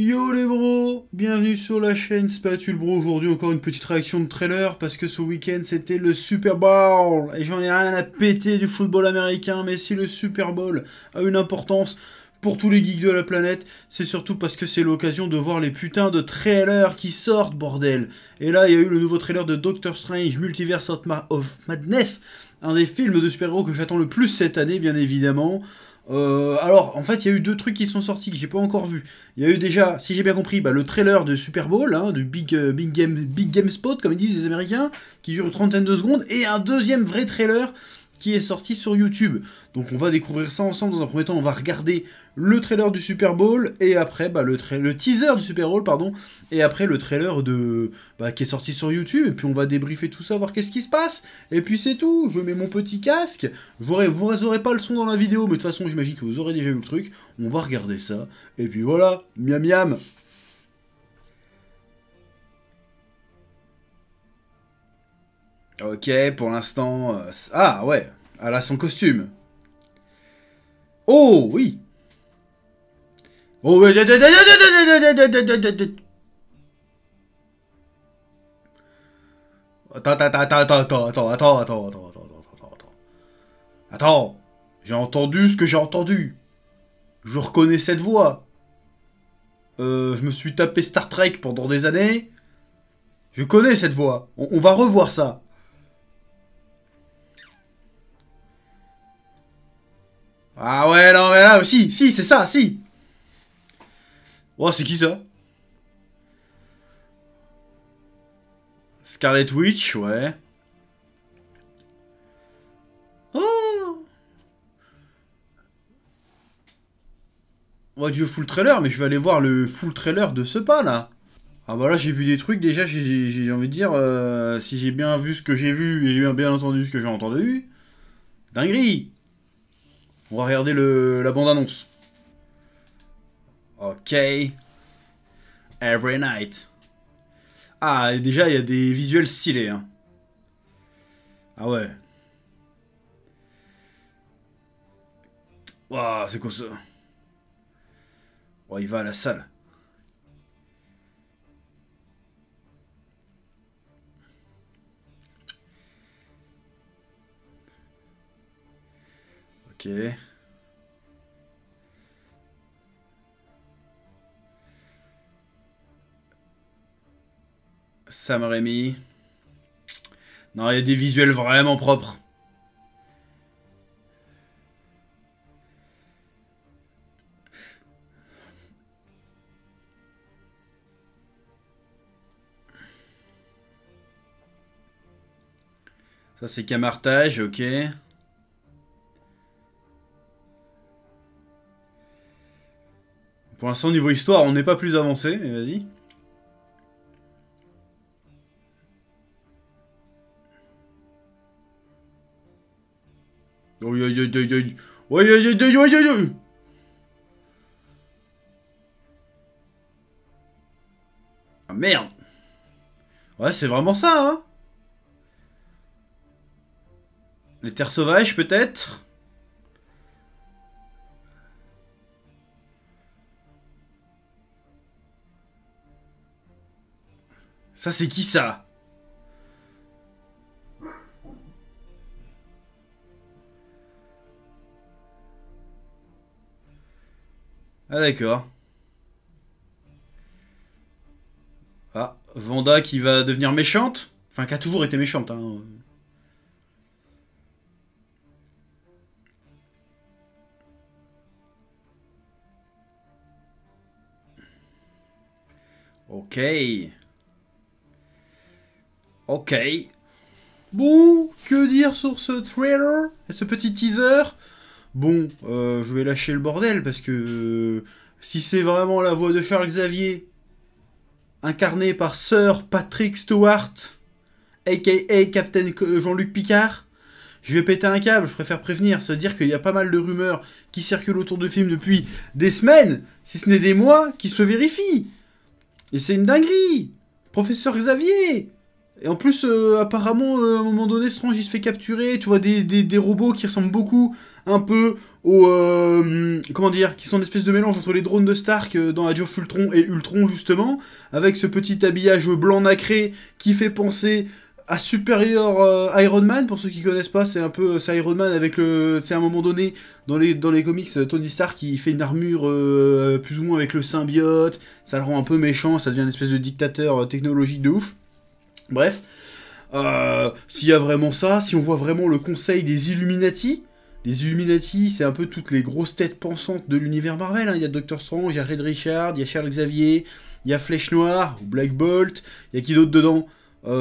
Yo les bros, bienvenue sur la chaîne Spatule Bro. Aujourd'hui encore une petite réaction de trailer parce que ce week-end c'était le Super Bowl et j'en ai rien à péter du football américain, mais si le Super Bowl a une importance pour tous les geeks de la planète, c'est surtout parce que c'est l'occasion de voir les putains de trailers qui sortent, bordel. Et là il y a eu le nouveau trailer de Doctor Strange Multiverse of Madness, un des films de super-héros que j'attends le plus cette année bien évidemment. Alors, en fait, il y a eu deux trucs qui sont sortis que j'ai pas encore vu. Il y a eu déjà, si j'ai bien compris, le trailer de Super Bowl, de Big Game Spot, comme ils disent les Américains, qui dure une trentaine de secondes, et un deuxième vrai trailer qui est sorti sur YouTube. Donc on va découvrir ça ensemble. Dans un premier temps, on va regarder le trailer du Super Bowl, et après, le teaser du Super Bowl, pardon, et après le trailer qui est sorti sur YouTube, et puis on va débriefer tout ça, voir qu'est-ce qui se passe, et puis c'est tout. Je mets mon petit casque, vous aurez pas le son dans la vidéo, mais de toute façon, j'imagine que vous aurez déjà vu le truc, on va regarder ça, et puis voilà, miam miam. Ok, pour l'instant... ah ouais, elle a son costume. Oh, oui. Oh, ouais. Attends. J'ai entendu ce que j'ai entendu. Je reconnais cette voix. Je me suis tapé Star Trek pendant des années. Je connais cette voix. On va revoir ça. Ah ouais, non, mais là, si, c'est ça, si. Oh, c'est qui ça? Scarlet Witch, ouais. Oh! Ouais, Dieu, full trailer, mais je vais aller voir le full trailer de ce pas, là. Ah bah là, j'ai vu des trucs, déjà, j'ai envie de dire, si j'ai bien vu ce que j'ai vu, et j'ai bien entendu ce que j'ai entendu, dinguerie. On va regarder la bande-annonce. Ok. Every night. Ah, et déjà, il y a des visuels stylés, hein. Ah ouais. Waouh, c'est quoi ça? Oh, il va à la salle. Ok. Sam Raimi. Non, il y a des visuels vraiment propres. Ça, c'est Camartage, ok. Pour l'instant, niveau histoire, on n'est pas plus avancé, mais vas-y. Oh, ah, merde. Ouais, c'est vraiment ça, hein. Les terres sauvages, peut-être. Ça, c'est qui, ça? Ah, d'accord. Ah, Vanda qui va devenir méchante. Enfin, qui a toujours été méchante, hein. Ok. Ok. Bon, que dire sur ce trailer et ce petit teaser? Bon, je vais lâcher le bordel parce que si c'est vraiment la voix de Charles Xavier, incarné par Sir Patrick Stewart, aka Captain Jean-Luc Picard, je vais péter un câble, je préfère prévenir. Se dire qu'il y a pas mal de rumeurs qui circulent autour du film depuis des semaines, si ce n'est des mois, qui se vérifient. Et c'est une dinguerie. Professeur Xavier, Et en plus, apparemment, à un moment donné, Strange il se fait capturer. Tu vois des robots qui ressemblent beaucoup un peu aux... comment dire, qui sont une espèce de mélange entre les drones de Stark dans Age of Ultron et Ultron, justement. Avec ce petit habillage blanc nacré qui fait penser à Superior Iron Man. Pour ceux qui connaissent pas, c'est un peu c'est Iron Man avec le... C'est à un moment donné, dans les comics, Tony Stark qui fait une armure plus ou moins avec le symbiote. Ça le rend un peu méchant, ça devient une espèce de dictateur technologique de ouf. Bref, s'il y a vraiment ça, si on voit vraiment le conseil des Illuminati, les Illuminati, c'est un peu toutes les grosses têtes pensantes de l'univers Marvel, hein. Il y a Doctor Strange, il y a Red Richard, il y a Charles Xavier, il y a Flèche Noire, ou Black Bolt, il y a qui d'autre dedans, il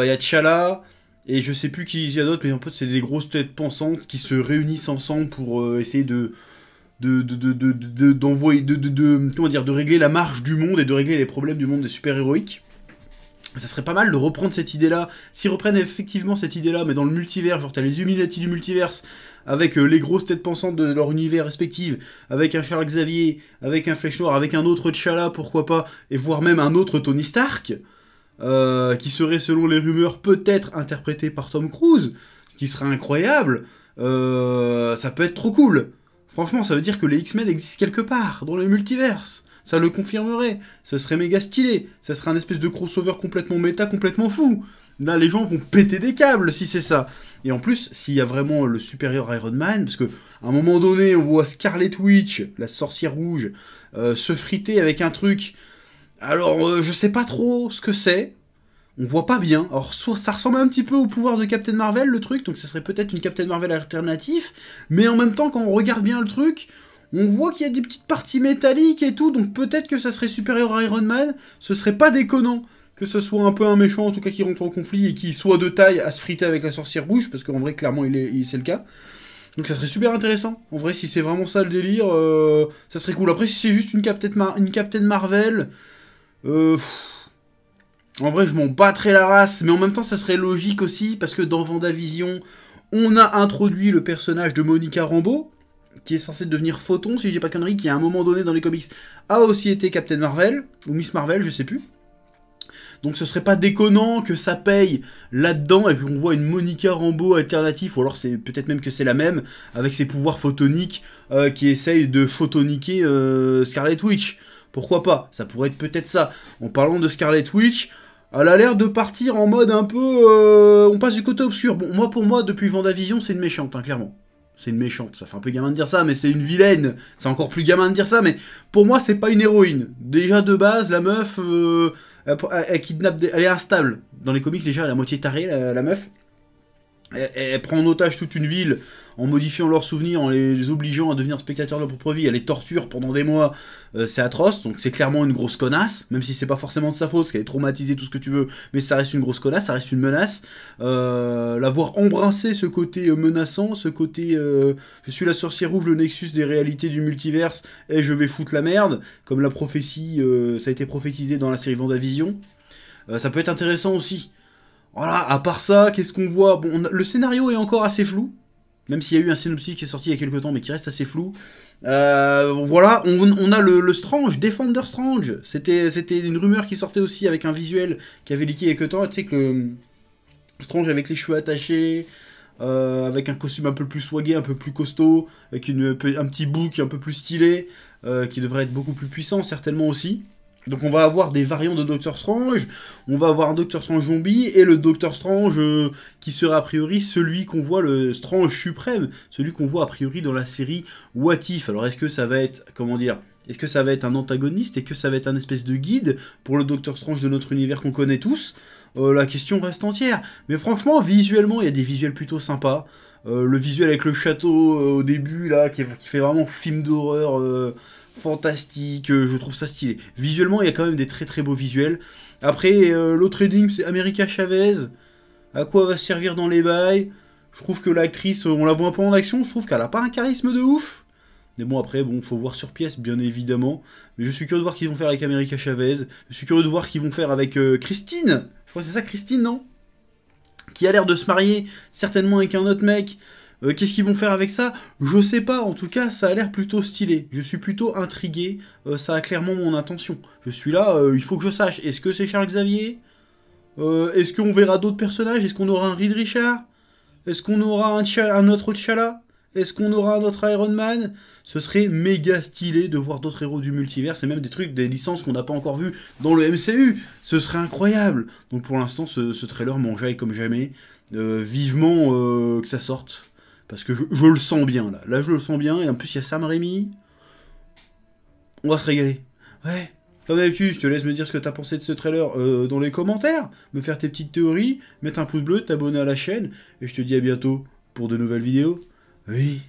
y a T'Challa, et je sais plus qui il y a d'autres, mais en fait c'est des grosses têtes pensantes qui se réunissent ensemble pour essayer d'envoyer, comment dire, de régler la marche du monde et de régler les problèmes du monde des super-héroïques. Ça serait pas mal de reprendre cette idée-là. S'ils reprennent effectivement cette idée-là, mais dans le multivers, genre t'as les Illuminati du multiverse, avec les grosses têtes pensantes de leur univers respectif, avec un Charles Xavier, avec un Flèche Noire, avec un autre T'Challa, pourquoi pas, et voire même un autre Tony Stark, qui serait selon les rumeurs peut-être interprété par Tom Cruise, ce qui serait incroyable, ça peut être trop cool. Franchement, ça veut dire que les X-Men existent quelque part, dans le multiverse. Ça le confirmerait, ce serait méga stylé, ça serait un espèce de crossover complètement méta, complètement fou. Là, les gens vont péter des câbles si c'est ça. Et en plus, s'il y a vraiment le supérieur Iron Man, parce que à un moment donné, on voit Scarlet Witch, la sorcière rouge, se friter avec un truc. Alors, je sais pas trop ce que c'est. On voit pas bien. Alors, soit ça ressemble un petit peu au pouvoir de Captain Marvel, le truc, donc ça serait peut-être une Captain Marvel alternative. Mais en même temps, quand on regarde bien le truc, on voit qu'il y a des petites parties métalliques et tout, donc peut-être que ça serait supérieur à Iron Man, ce serait pas déconnant que ce soit un peu un méchant, en tout cas qui rentre en conflit et qui soit de taille à se friter avec la sorcière rouge, parce qu'en vrai, clairement, c'est le cas. Donc ça serait super intéressant. En vrai, si c'est vraiment ça le délire, ça serait cool. Après, si c'est juste une Captain Marvel, en vrai, je m'en battrais la race, mais en même temps, ça serait logique aussi, parce que dans WandaVision, on a introduit le personnage de Monica Rambeau, qui est censé devenir Photon, si je dis pas de conneries, qui à un moment donné dans les comics a aussi été Captain Marvel, ou Miss Marvel, je sais plus. Donc ce serait pas déconnant que ça paye là-dedans et qu'on voit une Monica Rambeau alternative, ou alors c'est peut-être même que c'est la même, avec ses pouvoirs photoniques, qui essaye de photoniquer Scarlet Witch. Pourquoi pas? Ça pourrait être peut-être ça. En parlant de Scarlet Witch, elle a l'air de partir en mode un peu... on passe du côté obscur. Bon, pour moi, depuis WandaVision, c'est une méchante, hein, clairement. C'est une méchante, ça fait un peu gamin de dire ça, mais c'est une vilaine. C'est encore plus gamin de dire ça, mais pour moi, c'est pas une héroïne. Déjà, de base, la meuf, elle kidnappe... Elle est instable. Dans les comics, déjà, elle est à moitié tarée, la meuf. Elle prend en otage toute une ville en modifiant leurs souvenirs, en les obligeant à devenir spectateurs de leur propre vie. Elle les torture pendant des mois, c'est atroce, donc c'est clairement une grosse connasse, même si c'est pas forcément de sa faute, parce qu'elle est traumatisée, tout ce que tu veux, mais ça reste une grosse connasse, ça reste une menace. La voir embrasser ce côté menaçant, ce côté je suis la sorcière rouge, le nexus des réalités du multiverse, et je vais foutre la merde, comme la prophétie, ça a été prophétisé dans la série WandaVision. Ça peut être intéressant aussi. Voilà, à part ça, qu'est-ce qu'on voit? Bon, le scénario est encore assez flou, même s'il y a eu un synopsis qui est sorti il y a quelques temps, mais qui reste assez flou. Voilà, on a le Strange, Defender Strange. C'était une rumeur qui sortait aussi avec un visuel qui avait leaké il y a quelques temps. Tu sais que le Strange avec les cheveux attachés, avec un costume un peu plus swagué, un peu plus costaud, avec un petit bouc un peu plus stylé, qui devrait être beaucoup plus puissant, certainement aussi. Donc on va avoir des variants de Doctor Strange, on va avoir un Doctor Strange zombie, et le Doctor Strange qui sera a priori celui qu'on voit, le Strange suprême, celui qu'on voit a priori dans la série What If. Alors est-ce que ça va être, comment dire, est-ce que ça va être un antagoniste, et que ça va être un espèce de guide pour le Doctor Strange de notre univers qu'on connaît tous? La question reste entière, mais franchement, visuellement, il y a des visuels plutôt sympas. Le visuel avec le château au début, là, qui fait vraiment film d'horreur... fantastique, je trouve ça stylé. Visuellement, il y a quand même des très très beaux visuels. Après, l'autre énigme, c'est America Chavez. À quoi va se servir dans les bails? Je trouve que l'actrice, on la voit un peu en action, je trouve qu'elle a pas un charisme de ouf. Mais bon, après, bon, faut voir sur pièce, bien évidemment. Mais je suis curieux de voir ce qu'ils vont faire avec America Chavez. Je suis curieux de voir ce qu'ils vont faire avec Christine. Je crois que c'est ça, Christine, non? Qui a l'air de se marier, certainement avec un autre mec. Qu'est-ce qu'ils vont faire avec ça? Je sais pas, en tout cas, ça a l'air plutôt stylé. Je suis plutôt intrigué, ça a clairement mon intention. Je suis là, il faut que je sache, est-ce que c'est Charles Xavier? Est-ce qu'on verra d'autres personnages? Est-ce qu'on aura un Reed Richards? Est-ce qu'on aura un autre T'Challa? Est-ce qu'on aura un autre Iron Man? Ce serait méga stylé de voir d'autres héros du multivers, et même des trucs, des licences qu'on n'a pas encore vues dans le MCU. Ce serait incroyable. Donc pour l'instant, ce trailer m'enjaille comme jamais. Vivement que ça sorte. Parce que je le sens bien, là. Là, je le sens bien. Et en plus, il y a Sam Raimi. On va se régaler. Ouais. Comme d'habitude, je te laisse me dire ce que t'as pensé de ce trailer dans les commentaires. Me faire tes petites théories. Mettre un pouce bleu, t'abonner à la chaîne. Et je te dis à bientôt pour de nouvelles vidéos. Oui.